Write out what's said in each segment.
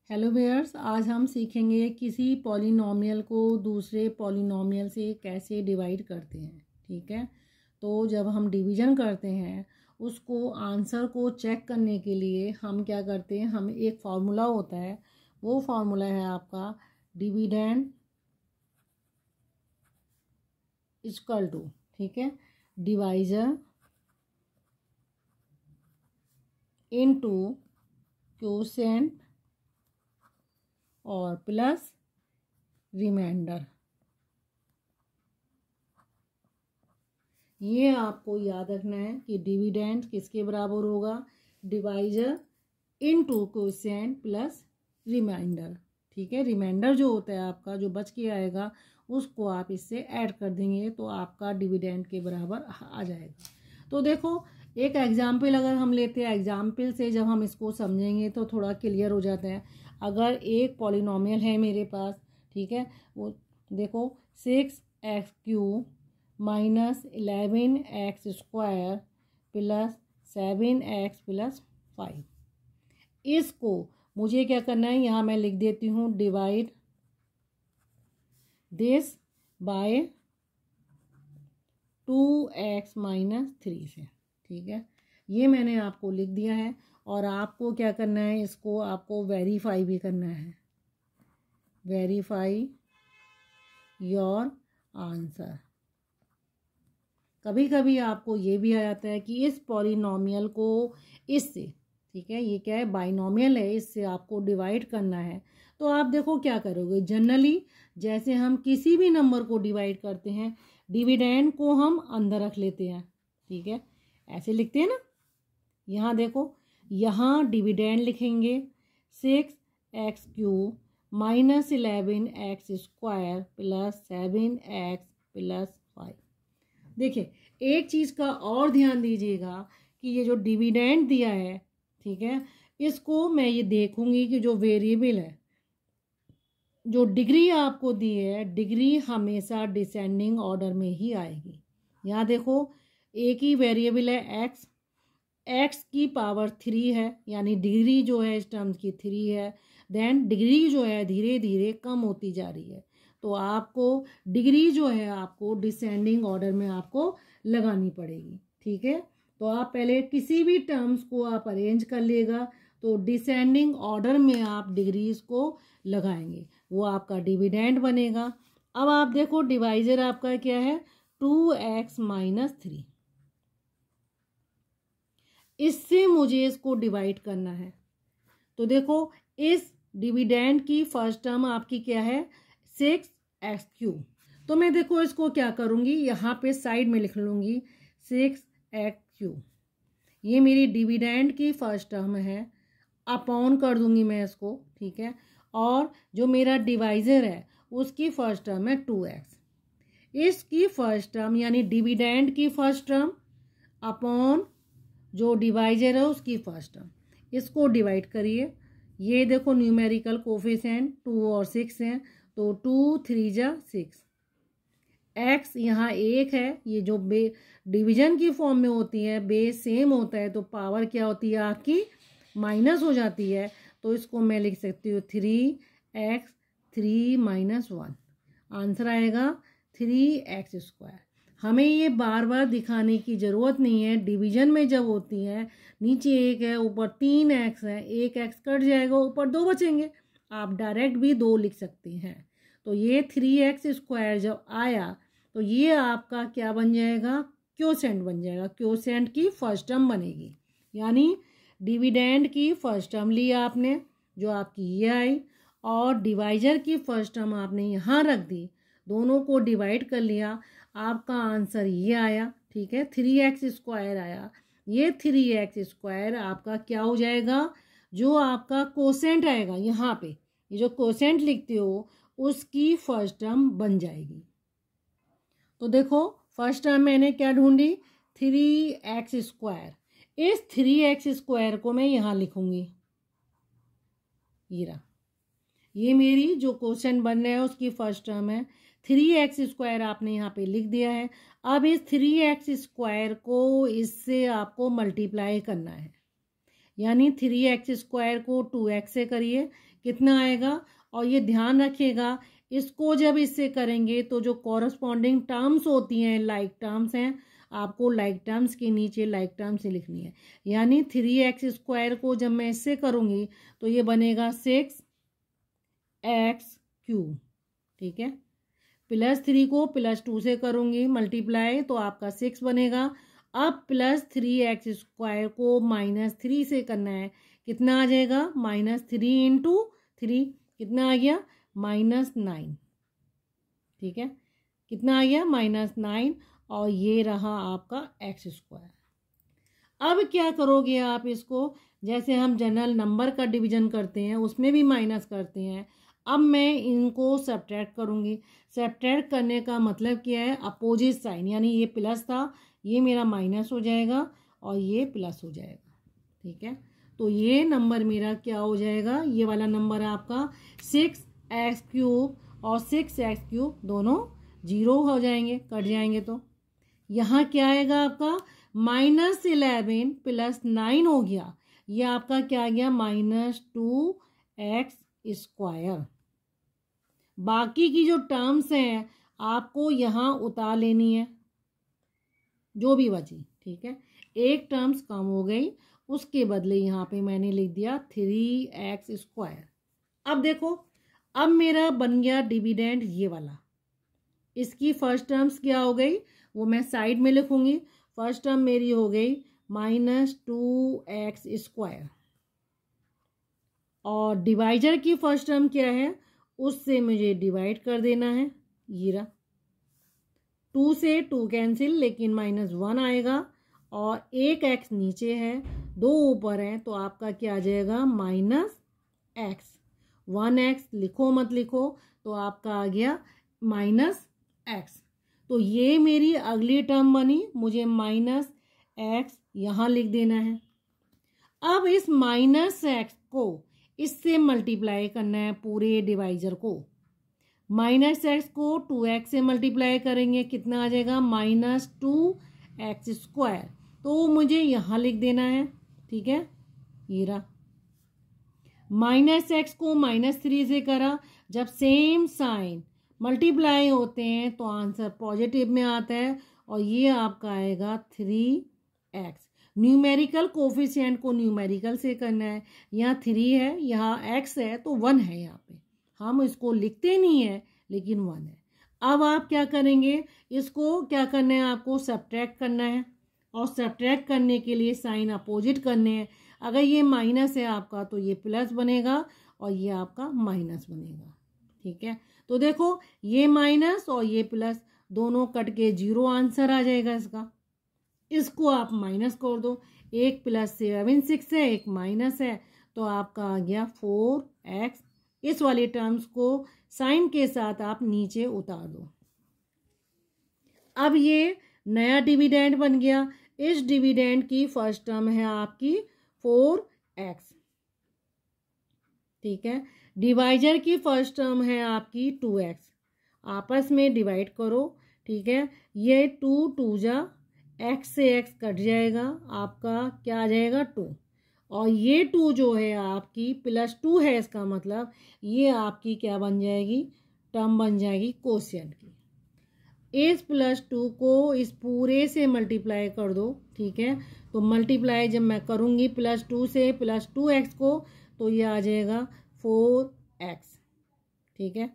Hello viewers, आज हम सीखेंगे किसी पॉलिनॉमियल को दूसरे पॉलिनॉमियल से कैसे डिवाइड करते हैं। ठीक है, तो जब हम डिवीजन करते हैं उसको आंसर को चेक करने के लिए हम क्या करते हैं, हम एक फार्मूला होता है, वो फार्मूला है आपका डिविडेंड इक्वल टू, ठीक है, डिवाइजर इनटू क्वोशिएंट और प्लस रिमाइंडर। ये आपको याद रखना है कि डिविडेंड किसके बराबर होगा, divisor into quotient plus remainder. ठीक है, रिमाइंडर जो होता है आपका जो बच के आएगा उसको आप इससे ऐड कर देंगे तो आपका डिविडेंड के बराबर आ जाएगा। तो देखो एक एग्जाम्पल अगर हम लेते हैं, एग्जाम्पल से जब हम इसको समझेंगे तो थोड़ा क्लियर हो जाता है। अगर एक पॉलिनॉमियल है मेरे पास, ठीक है, वो देखो 6x³ minus 11x² plus 7x plus 5, इसको मुझे क्या करना है, यहाँ मैं लिख देती हूँ divide this by 2x minus 3 से। ठीक है, ये मैंने आपको लिख दिया है और आपको क्या करना है, इसको आपको वेरीफाई भी करना है, वेरीफाई योर आंसर। कभी कभी आपको ये भी आ जाता है कि इस पॉलिनॉमियल को इससे, ठीक है, ये क्या है, बाइनॉमियल है, इससे आपको डिवाइड करना है। तो आप देखो क्या करोगे, जनरली जैसे हम किसी भी नंबर को डिवाइड करते हैं डिविडेंड को हम अंदर रख लेते हैं। ठीक है, ऐसे लिखते हैं ना, यहाँ देखो, यहाँ डिविडेंड लिखेंगे 6x³ minus 11x² plus 7x plus 5। देखिए एक चीज़ का और ध्यान दीजिएगा कि ये जो डिविडेंड दिया है, ठीक है, इसको मैं ये देखूंगी कि जो वेरिएबल है, जो डिग्री आपको दी है, डिग्री हमेशा डिसेंडिंग ऑर्डर में ही आएगी। यहाँ देखो एक ही वेरिएबल है x की पावर 3 है, यानी डिग्री जो है इस टर्म की 3 है। देन डिग्री जो है धीरे धीरे कम होती जा रही है, तो आपको डिग्री जो है आपको डिसेंडिंग ऑर्डर में आपको लगानी पड़ेगी। ठीक है, तो आप पहले किसी भी टर्म्स को आप अरेंज कर लेगा तो डिसेंडिंग ऑर्डर में आप डिग्रीज को लगाएंगे, वो आपका डिविडेंड बनेगा। अब आप देखो डिवाइजर आपका क्या है, 2x माइनस 3, इससे मुझे इसको डिवाइड करना है। तो देखो इस डिविडेंड की फर्स्ट टर्म आपकी क्या है, 6x³। तो मैं देखो इसको क्या करूँगी, यहाँ पे साइड में लिख लूँगी 6x³, ये मेरी डिविडेंड की फर्स्ट टर्म है, अपॉन कर दूंगी मैं इसको। ठीक है, और जो मेरा डिवाइजर है उसकी फर्स्ट टर्म है 2x, इसकी फर्स्ट टर्म यानी डिविडेंड की फर्स्ट टर्म अपॉन जो डिवाइजर है उसकी फर्स्ट टर्म, इसको डिवाइड करिए। ये देखो न्यूमेरिकल कोफिशिएंट 2 और 6 हैं, तो 2 3 जा 6, x यहाँ 1 है, ये जो डिवीजन की फॉर्म में होती है बेस सेम होता है तो पावर क्या होती है आपकी माइनस हो जाती है, तो इसको मैं लिख सकती हूँ 3x3 माइनस 1, आंसर आएगा 3x²। हमें ये बार बार दिखाने की ज़रूरत नहीं है, डिवीजन में जब होती है नीचे 1 है ऊपर 3x है, 1x कट जाएगा ऊपर 2 बचेंगे, आप डायरेक्ट भी 2 लिख सकते हैं। तो ये 3x² जब आया तो ये आपका क्या बन जाएगा, क्वोशिएंट बन जाएगा, क्वोशिएंट की फर्स्ट टर्म बनेगी, यानी डिविडेंड की फर्स्ट टर्म ली आपने जो आपकी ये आई, और डिवाइजर की फर्स्ट टर्म आपने यहाँ रख दी, दोनों को डिवाइड कर लिया, आपका आंसर ये आया। ठीक है, 3x² आया, ये 3x² आपका क्या हो जाएगा, जो आपका क्वोशिएंट आएगा यहाँ पे, ये जो क्वोशिएंट लिखते हो उसकी फर्स्ट टर्म बन जाएगी। तो देखो फर्स्ट टर्म मैंने क्या ढूंढी, 3x², इस 3x² को मैं यहाँ लिखूंगी, ये मेरी जो क्वेश्चन बन रहा है उसकी फर्स्ट टर्म है, 3x² आपने यहाँ पे लिख दिया है। अब इस 3x² को इससे आपको मल्टीप्लाई करना है, यानी 3x² को 2x से करिए, कितना आएगा। और ये ध्यान रखिएगा, इसको जब इससे करेंगे तो जो कॉरस्पॉन्डिंग टर्म्स होती हैं, लाइक टर्म्स हैं, आपको लाइक टर्म्स के नीचे लाइक टर्म्स ही लिखनी है। यानी 3x² को जब मैं इससे करूँगी तो ये बनेगा 6x³। ठीक है, +3 को +2 से करूँगी मल्टीप्लाई तो आपका 6 बनेगा। अब +3x² को -3 से करना है, कितना आ जाएगा, -3 × 3 कितना आ गया, -9। ठीक है, कितना आ गया, -9। और ये रहा आपका x²। अब क्या करोगे आप इसको, जैसे हम जनरल नंबर का डिवीजन करते हैं उसमें भी माइनस करते हैं। अब मैं इनको सब्ट्रैक्ट करूँगी। सब्ट्रैक्ट करने का मतलब क्या है, अपोजिट साइन, यानी ये प्लस था, ये मेरा माइनस हो जाएगा और ये प्लस हो जाएगा। ठीक है, तो ये नंबर मेरा क्या हो जाएगा, ये वाला नंबर आपका 6x³ और 6x³ दोनों 0 हो जाएंगे, कट जाएंगे। तो यहाँ क्या आएगा आपका, -11 + 9 हो गया, ये आपका क्या आ गया, -2x²। बाकी की जो टर्म्स हैं आपको यहाँ उतार लेनी है, जो भी बची। ठीक है, एक टर्म्स कम हो गई, उसके बदले यहाँ पे मैंने लिख दिया 3x²। अब देखो, अब मेरा बन गया डिविडेंड ये वाला। इसकी फर्स्ट टर्म्स क्या हो गई, वो मैं साइड में लिखूंगी। फर्स्ट टर्म मेरी हो गई -2x²। और डिवाइजर की फर्स्ट टर्म क्या है, उससे मुझे डिवाइड कर देना है। ये रहा, 2 से 2 कैंसिल, लेकिन -1 आएगा। और एक x नीचे है, 2 ऊपर है, तो आपका क्या आ जाएगा, -x। 1x लिखो मत लिखो, तो आपका आ गया -x। तो ये मेरी अगली टर्म बनी, मुझे -x यहाँ लिख देना है। अब इस -x को इससे मल्टीप्लाई करना है, पूरे डिवाइजर को। -x को 2x से मल्टीप्लाई करेंगे, कितना आ जाएगा, -2x²। तो मुझे यहाँ लिख देना है। ठीक है, ये रहा। -x को -3 से करा, जब सेम साइन मल्टीप्लाई होते हैं तो आंसर पॉजिटिव में आता है, और ये आपका आएगा 3x। न्यूमेरिकल कोफिशिएंट को न्यूमेरिकल से करना है। यहाँ 3 है, यहाँ x है, तो 1 है। यहाँ पे हम इसको लिखते नहीं है, लेकिन 1 है। अब आप क्या करेंगे, इसको क्या करना है, आपको सब्ट्रैक्ट करना है। और सब्ट्रैक्ट करने के लिए साइन अपोजिट करने हैं। अगर ये माइनस है आपका, तो ये प्लस बनेगा, और ये आपका माइनस बनेगा। ठीक है, तो देखो, ये माइनस और ये प्लस दोनों कट के 0 आंसर आ जाएगा इसका। इसको आप माइनस कर दो, 1 + 7 6 है, 1 माइनस है, तो आपका आ गया 4x। इस वाली टर्म्स को साइन के साथ आप नीचे उतार दो। अब ये नया डिविडेंड बन गया। इस डिविडेंड की फर्स्ट टर्म है आपकी 4x। ठीक है, डिवाइजर की फर्स्ट टर्म है आपकी 2x। आपस में डिवाइड करो। ठीक है, ये 2 2 जा x से x कट जाएगा, आपका क्या आ जाएगा, 2। और ये 2 जो है आपकी +2 है, इसका मतलब ये आपकी क्या बन जाएगी, टर्म बन जाएगी कोशिएंट की। इस +2 को इस पूरे से मल्टीप्लाई कर दो। ठीक है, तो मल्टीप्लाई जब मैं करूँगी +2 से +2x को, तो ये आ जाएगा 4x। ठीक है,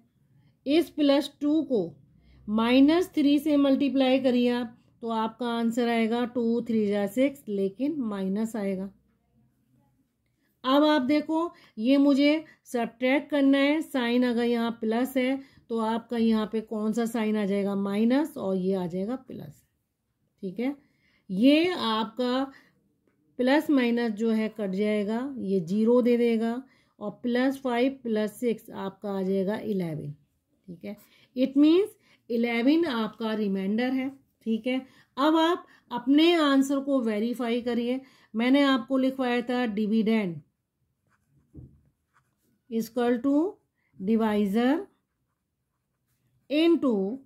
इस +2 को -3 से मल्टीप्लाई करिए आप, तो आपका आंसर आएगा 2 3 जा 6, लेकिन माइनस आएगा। अब आप देखो, ये मुझे सब्ट्रैक्ट करना है। साइन अगर यहाँ प्लस है, तो आपका यहाँ पे कौन सा साइन आ जाएगा, माइनस, और ये आ जाएगा प्लस। ठीक है, ये आपका प्लस माइनस जो है कट जाएगा, ये 0 दे देगा, और +5 + 6 आपका आ जाएगा 11। ठीक है, इट मीन्स 11 आपका रिमाइंडर है। ठीक है, अब आप अपने आंसर को वेरीफाई करिए। मैंने आपको लिखवाया था dividend equal to divisor into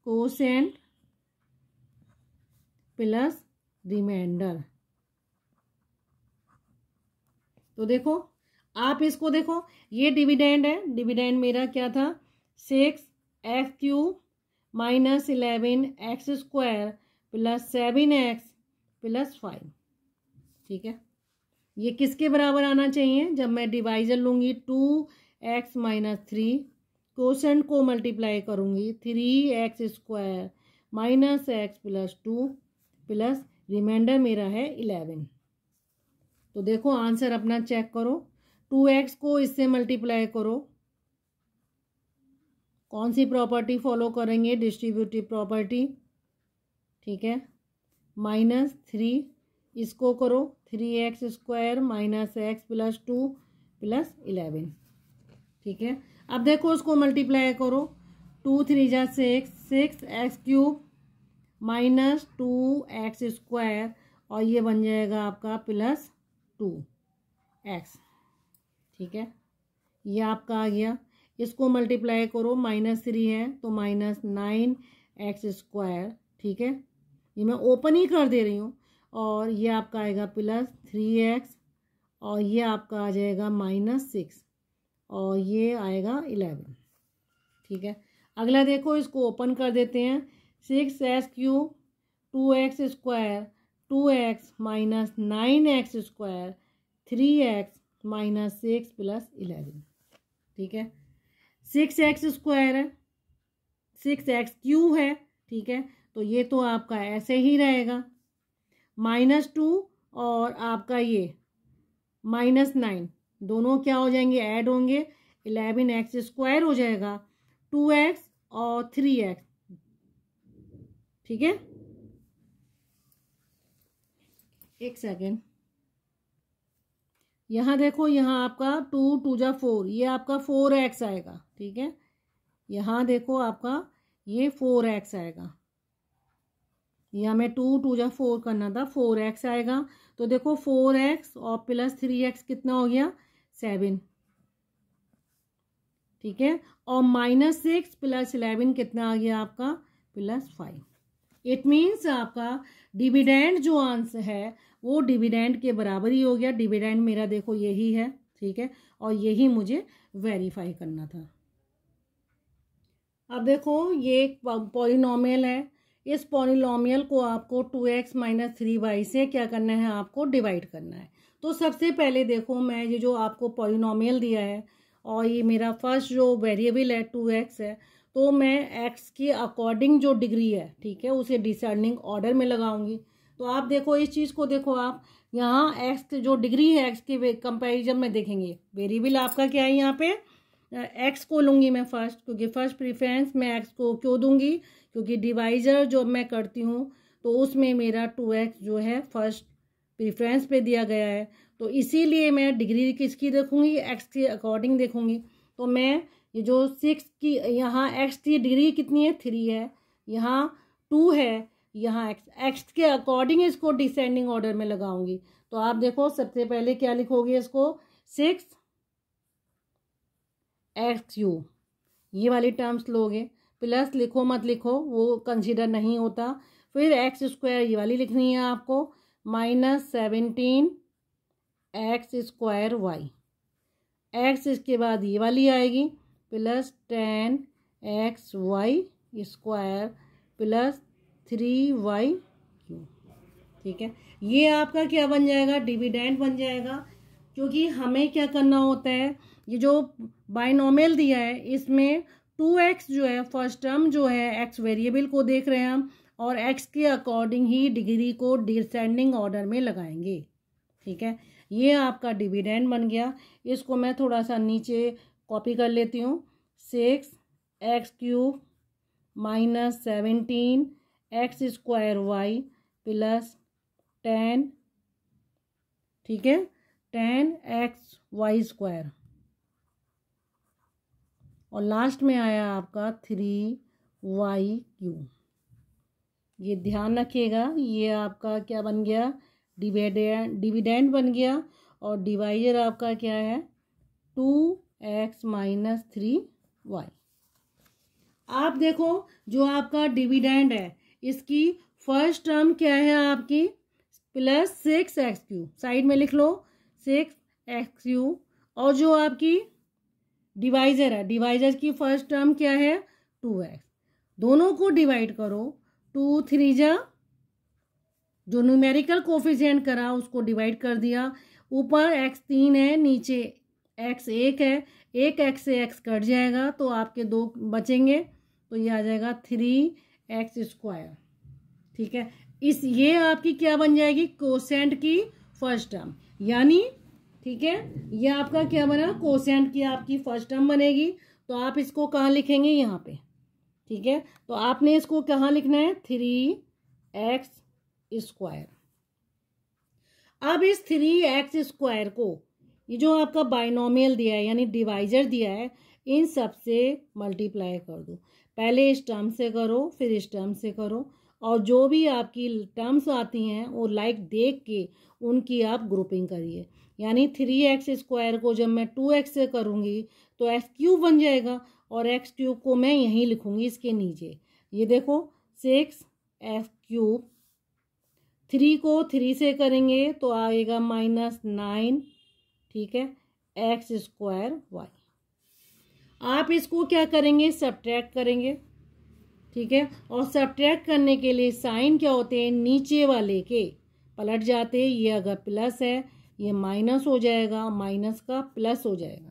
quotient plus remainder. तो देखो, आप इसको देखो, ये डिविडेंड है, डिविडेंड मेरा क्या था 6x³ minus 11x² plus 7x plus 5। ठीक है, ये किसके बराबर आना चाहिए? जब मैं डिवाइजर लूँगी 2x माइनस 3, कोशेंट को मल्टीप्लाई करूँगी 3x² minus x plus 2 plus remainder मेरा है 11। तो देखो आंसर अपना चेक करो, 2x को इससे मल्टीप्लाई करो, कौन सी प्रॉपर्टी फॉलो करेंगे? Distributive property. ठीक है, माइनस 3 इसको करो 3x² minus x plus 2 plus 11। ठीक है, अब देखो उसको मल्टीप्लाई करो, 2 3 जा 6, 6x³ माइनस 2x² और ये बन जाएगा आपका प्लस 2x। ठीक है, ये आपका आ गया, इसको मल्टीप्लाई करो, माइनस 3 है तो माइनस 9x²। ठीक है, ये मैं ओपन ही कर दे रही हूँ, और ये आपका आएगा प्लस 3x और ये आपका आ जाएगा माइनस 6 और ये आएगा 11। ठीक है, अगला देखो, इसको ओपन कर देते हैं, 6x³ 2x² 2x minus 9x² 3x minus 6 plus 11। ठीक है, 6x² है, 6x³ है। ठीक है, तो ये तो आपका ऐसे ही रहेगा, -2 और आपका ये -9 दोनों क्या हो जाएंगे? ऐड होंगे, 11x² हो जाएगा, 2x और 3x। ठीक है, एक सेकेंड, यहाँ देखो, यहाँ आपका 2 2 जा 4, ये आपका 4x आएगा। ठीक है, यहाँ देखो आपका ये 4x आएगा, यहाँ में 2 2 जा 4 करना था, 4x आएगा। तो देखो 4x और प्लस 3x कितना हो गया? 7। ठीक है, और -6 प्लस 11 कितना आ गया आपका? प्लस 5। इट मीन्स आपका डिविडेंड जो आंसर है वो डिविडेंड के बराबर ही हो गया। डिविडेंड मेरा देखो यही है। ठीक है, और यही मुझे वेरीफाई करना था। अब देखो, ये एक पॉलिनोमियल है, इस पॉलिनोमियल को आपको 2x माइनस 3y से क्या करना है? आपको डिवाइड करना है। तो सबसे पहले देखो, मैं ये जो आपको पॉलिनोमियल दिया है और ये मेरा फर्स्ट जो वेरिएबल है 2x है, तो मैं x के अकॉर्डिंग जो डिग्री है, ठीक है, उसे डिसेंडिंग ऑर्डर में लगाऊंगी। तो आप देखो इस चीज़ को, देखो आप यहाँ x जो डिग्री है x के कंपैरिजन में देखेंगे, वेरिएबल आपका क्या है? यहाँ पे x को लूँगी मैं फर्स्ट, क्योंकि फर्स्ट प्रीफरेंस मैं x को क्यों दूंगी? क्योंकि डिवाइजर जो मैं करती हूँ तो उसमें मेरा 2x जो है फर्स्ट प्रीफरेंस पे दिया गया है, तो इसीलिए मैं डिग्री किसकी देखूंगी? x के अकॉर्डिंग देखूंगी। तो मैं ये जो 6 की यहाँ x की डिग्री कितनी है? 3 है, यहाँ 2 है, यहाँ x के अकॉर्डिंग इसको डिसेंडिंग ऑर्डर में लगाऊंगी। तो आप देखो सबसे पहले क्या लिखोगे इसको? 6x³ ये वाली टर्म्स लोगे, प्लस लिखो मत लिखो, वो कंसीडर नहीं होता। फिर x² ये वाली लिखनी है आपको, -17x² x इसके बाद ये वाली आएगी प्लस 10xy² प्लस 3y³। ठीक है, ये आपका क्या बन जाएगा? डिविडेंड बन जाएगा। क्योंकि हमें क्या करना होता है, ये जो बाइनोमियल दिया है इसमें 2x जो है फर्स्ट टर्म जो है x वेरिएबल को देख रहे हैं हम, और x के अकॉर्डिंग ही डिग्री को डिसेंडिंग ऑर्डर में लगाएंगे। ठीक है, ये आपका डिविडेंड बन गया। इसको मैं थोड़ा सा नीचे कॉपी कर लेती हूँ, 6x³ माइनस 17x² प्लस 10, ठीक है, 10xy² और लास्ट में आया आपका 3y³। ये ध्यान रखिएगा, ये आपका क्या बन गया? डिविडेंड बन गया। और डिवाइजर आपका क्या है? 2x minus 3y। आप देखो जो आपका डिविडेंड है इसकी फर्स्ट टर्म क्या है आपकी? प्लस 6x³ साइड में लिख लो, 6x³ और जो आपकी डिवाइजर है, डिवाइजर की फर्स्ट टर्म क्या है 2x, दोनों को डिवाइड करो। 2 3 जा, जो न्यूमेरिकल कोफिशिएंट करा उसको डिवाइड कर दिया। ऊपर x 3 है, नीचे x 1 है, एक x से x कट जाएगा तो आपके 2 बचेंगे, तो ये आ जाएगा 3x²। ठीक है, ये आपकी क्या बन जाएगी कोसेंट की फर्स्ट टर्म, यानी ठीक है ये आपका क्या बना कोसेंट की आपकी फर्स्ट टर्म बनेगी। तो आप इसको कहाँ लिखेंगे यहाँ पे, ठीक है, तो आपने इसको कहाँ लिखना है 3x²। अब इस 3x² को ये जो आपका बाइनोमियल दिया है यानी डिवाइजर दिया है, इन सब से मल्टीप्लाई कर दो। पहले इस टर्म से करो, फिर इस टर्म से करो, और जो भी आपकी टर्म्स आती हैं वो लाइक देख के उनकी आप ग्रुपिंग करिए। यानी 3x² को जब मैं 2x से करूँगी तो x³ बन जाएगा, और x³ को मैं यहीं लिखूँगी इसके नीचे। ये देखो 6x³। 3 को 3 से करेंगे तो आएगा -9, ठीक है, x²y। आप इसको क्या करेंगे सब्ट्रैक्ट करेंगे, ठीक है, और सब्ट्रैक्ट करने के लिए साइन क्या होते हैं नीचे वाले के पलट जाते हैं। ये अगर प्लस है ये माइनस हो जाएगा, माइनस का प्लस हो जाएगा,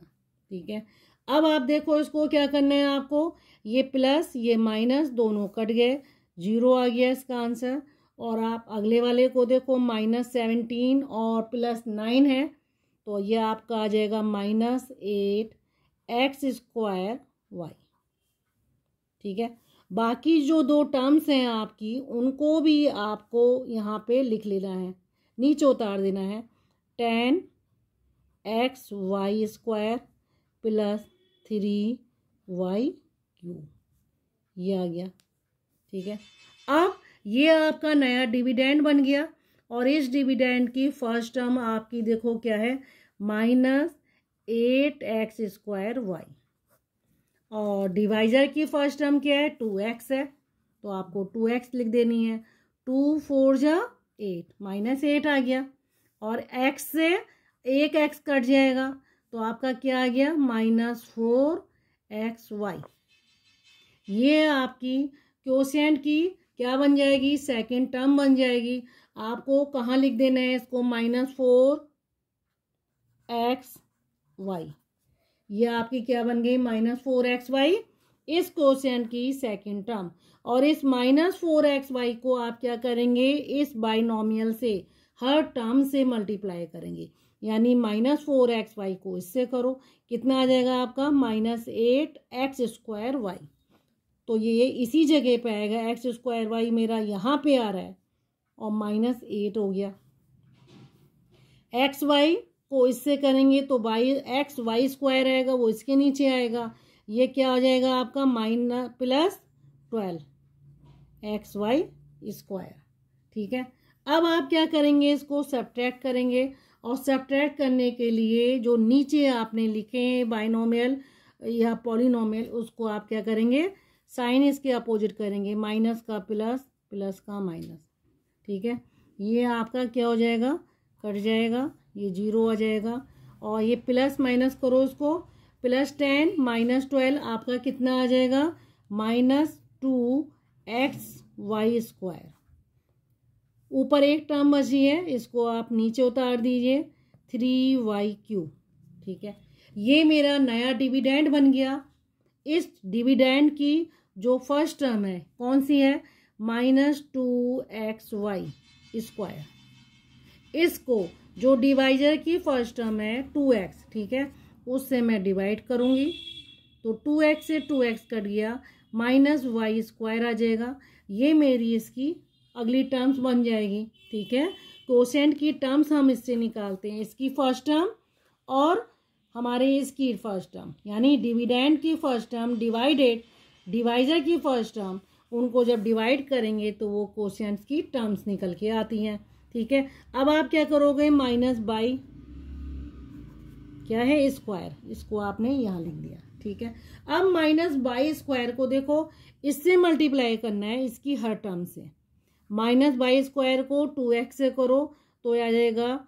ठीक है। अब आप देखो इसको क्या करना है आपको, ये प्लस ये माइनस दोनों कट गए, 0 आ गया इसका आंसर। और आप अगले वाले को देखो -17 और +9 है, तो ये आपका आ जाएगा -8x²y। ठीक है, बाकी जो 2 टर्म्स हैं आपकी उनको भी आपको यहाँ पे लिख लेना है, नीचे उतार देना है। 10xy² + 3y³ ये आ गया, ठीक है। अब ये आपका नया डिविडेंड बन गया, और इस डिविडेंड की फर्स्ट टर्म आपकी देखो क्या है -8x²y, और डिवाइजर की फर्स्ट टर्म क्या है 2x है, तो आपको 2x लिख देनी है। 2 4 जा 8, -8 आ गया, और x से एक x कट जाएगा तो आपका क्या आ गया -4xy। ये आपकी क्वोशिएंट की क्या बन जाएगी सेकंड टर्म बन जाएगी। आपको कहाँ लिख देना है इसको -4xy। ये आपकी क्या बन गई -4xy, इस क्वोशिएंट की सेकंड टर्म। और इस -4xy को आप क्या करेंगे इस बाइनोमियल से हर टर्म से मल्टीप्लाई करेंगे, यानी -4xy को इससे करो, कितना आ जाएगा आपका -8x²y। तो ये इसी जगह पे आएगा, x² मेरा यहाँ पे आ रहा है और -8 हो गया। xy को इससे करेंगे तो xy² आएगा, वो इसके नीचे आएगा, ये क्या हो जाएगा आपका -12xy²। ठीक है, अब आप क्या करेंगे इसको सब्ट्रैक्ट करेंगे, और सब्ट्रैक्ट करने के लिए जो नीचे आपने लिखे हैं बाइनोमियल या पॉलिनोमियल, उसको आप क्या करेंगे साइन इसके अपोजिट करेंगे, माइनस का प्लस, प्लस का माइनस। ठीक है, ये आपका क्या हो जाएगा कट जाएगा, ये 0 आ जाएगा, और ये प्लस माइनस करो इसको, +10 -12 आपका कितना आ जाएगा -2xy²। ऊपर एक टर्म बची है, इसको आप नीचे उतार दीजिए 3y³। ठीक है, ये मेरा नया डिविडेंड बन गया। इस डिविडेंड की जो फर्स्ट टर्म है कौन सी है -2xy²। इसको जो डिवाइजर की फर्स्ट टर्म है 2x, ठीक है, उससे मैं डिवाइड करूंगी, तो 2x से 2x कट गया, -y² आ जाएगा। ये मेरी इसकी अगली टर्म्स बन जाएगी। ठीक है, कोसेंट की टर्म्स हम इससे निकालते हैं, इसकी फर्स्ट टर्म और हमारे इसकी फर्स्ट टर्म, यानी डिविडेंड की फर्स्ट टर्म डिवाइडेड डिवाइजर की फर्स्ट टर्म, उनको जब डिवाइड करेंगे तो वो कोसेंट्स की टर्म्स निकल के आती हैं। ठीक है, अब आप क्या करोगे -बाई क्या है स्क्वायर, इसको आपने यहाँ लिख दिया। ठीक है, अब -बाई² को देखो इससे मल्टीप्लाई करना है इसकी हर टर्म से। -बाई² को 2x से करो तो आ जाएगा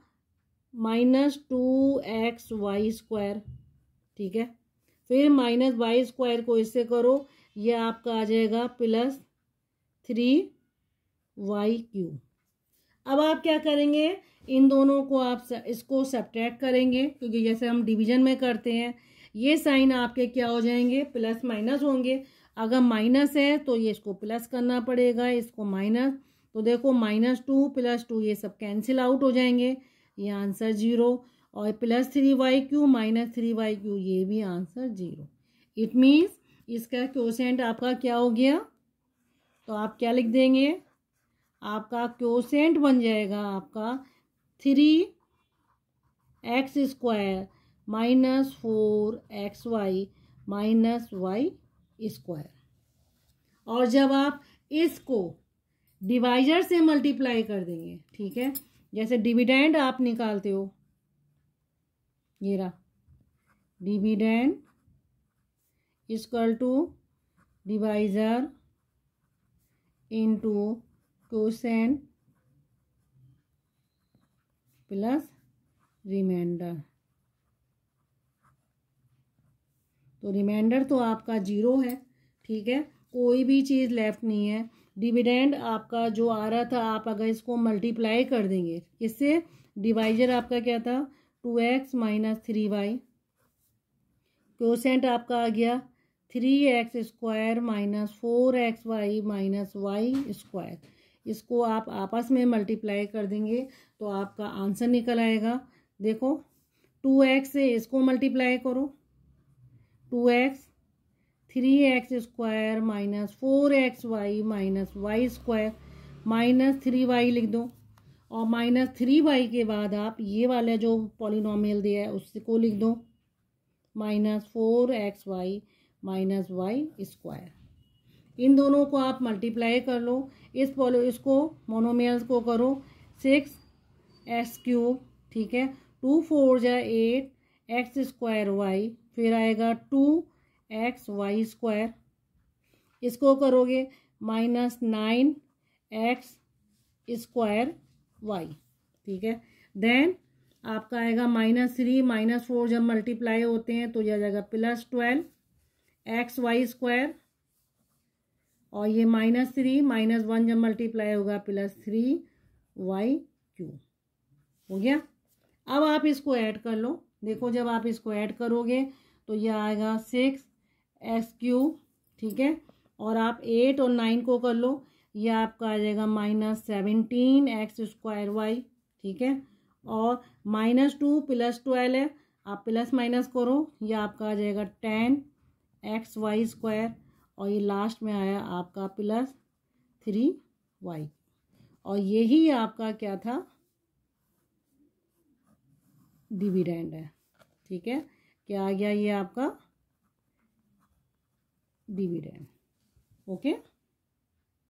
-2xy², ठीक है। फिर -y² को इससे करो, ये आपका आ जाएगा +3y³। अब आप क्या करेंगे, इन दोनों को आप इसको सब्ट्रैक्ट करेंगे, क्योंकि जैसे हम डिवीजन में करते हैं ये साइन आपके क्या हो जाएंगे, प्लस माइनस होंगे। अगर माइनस है तो ये इसको प्लस करना पड़ेगा, इसको माइनस। तो देखो -2 + 2 ये सब कैंसिल आउट हो जाएंगे, ये आंसर 0। और +3y³ - 3y³ ये भी आंसर 0। इट मीन्स इसका क्वोशिएंट आपका क्या हो गया, तो आप क्या लिख देंगे, आपका क्वोशिएंट बन जाएगा आपका 3x² - 4xy - y²। और जब आप इसको डिवाइजर से मल्टीप्लाई कर देंगे, ठीक है, जैसे डिविडेंड आप निकालते हो, ये रहा dividend = divisor into quotient plus remainder. तो रिमाइंडर तो आपका 0 है, ठीक है, कोई भी चीज़ लेफ्ट नहीं है। डिविडेंड आपका जो आ रहा था, आप अगर इसको मल्टीप्लाई कर देंगे किससे, डिवाइजर आपका क्या था 2x - 3y, क्वोशिएंट आपका आ गया 3x² - 4xy - y²। इसको आप आपस में मल्टीप्लाई कर देंगे तो आपका आंसर निकल आएगा। देखो 2x से इसको मल्टीप्लाई करो, 2x 3x² - 4xy - y² -3y लिख दो। और -3y के बाद आप ये वाला जो पॉलिनोमियल दिया है उसको लिख दो, -4xy - y²। इन दोनों को आप मल्टीप्लाई कर लो, इसको मोनोमियल्स को करो 6x³, ठीक है, 2 4 = 8 x²y, फिर आएगा 2xy²। इसको करोगे -9 x²y, ठीक है। देन आपका आएगा -3 - 4 जब मल्टीप्लाई होते हैं तो यह जाएगा +12 xy²। और ये -3 - 1 जब मल्टीप्लाई होगा +3y³ हो गया। अब आप इसको ऐड कर लो, देखो जब आप इसको ऐड करोगे तो ये आएगा 6x³, ठीक है। और आप 8 और 9 को कर लो, ये आपका आ जाएगा -17 x²y, ठीक है। और -2 + 12 है, आप प्लस माइनस करो, ये आपका आ जाएगा 10 xy²। और ये लास्ट में आया आपका +3y। और यही आपका क्या था, डिविडेंड है, ठीक है। क्या आ गया, ये आपका डिविडेंड, ओके।